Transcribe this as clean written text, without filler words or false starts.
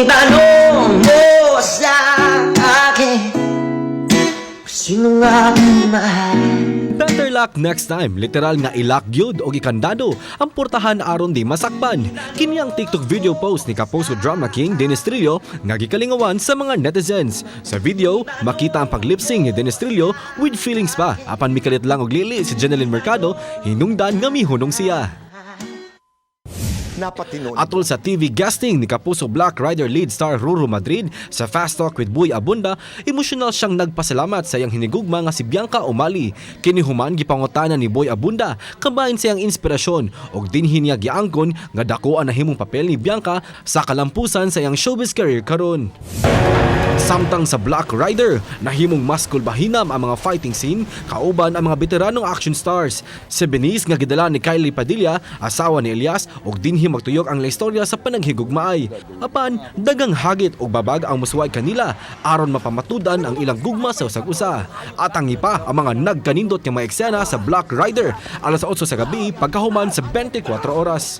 Itanong mo sa akin, sino nga mahal? Better luck next time, literal nga ilak gyud o ikandado ang portahan aron di masakpan. Kini ang TikTok video post ni Kapuso Drama King Dennis Trillo nga gikalingawan sa mga netizens. Sa video, makita ang paglipsing ni Dennis Trillo with feelings pa. Apan mikalit lang og lili si Jeneline Mercado, hinungdan nga mihunong siya. Atol sa TV guesting ni Kapuso Black Rider lead star Ruru Madrid sa Fast Talk with Boy Abunda, emosyonal siyang nagpasalamat sa iyang hinigugma nga si Bianca Umali. Kini human gipangutana ni Boy Abunda kabahin sa iyang inspirasyon ug dinhi niya giangkon nga dakoan na himong papel ni Bianca sa kalampusan sa iyang showbiz career karon. Samtang sa Black Rider, nahimong mas kulbahinam ang mga fighting scene kauban ang mga veteranong action stars. Si Benice nga gidala ni Kylie Padilla, asawa ni Elias, ug dinhi magtuyok ang istorya sa panaghigugmaay. Apan dagang hagit ug babag ang musuway kanila aron mapamatudan ang ilang gugma sa usag-usa. At ang ipa ang mga nagkanindot nga mga eksena sa Black Rider alas 8 sa gabi pagkahuman sa 24 oras.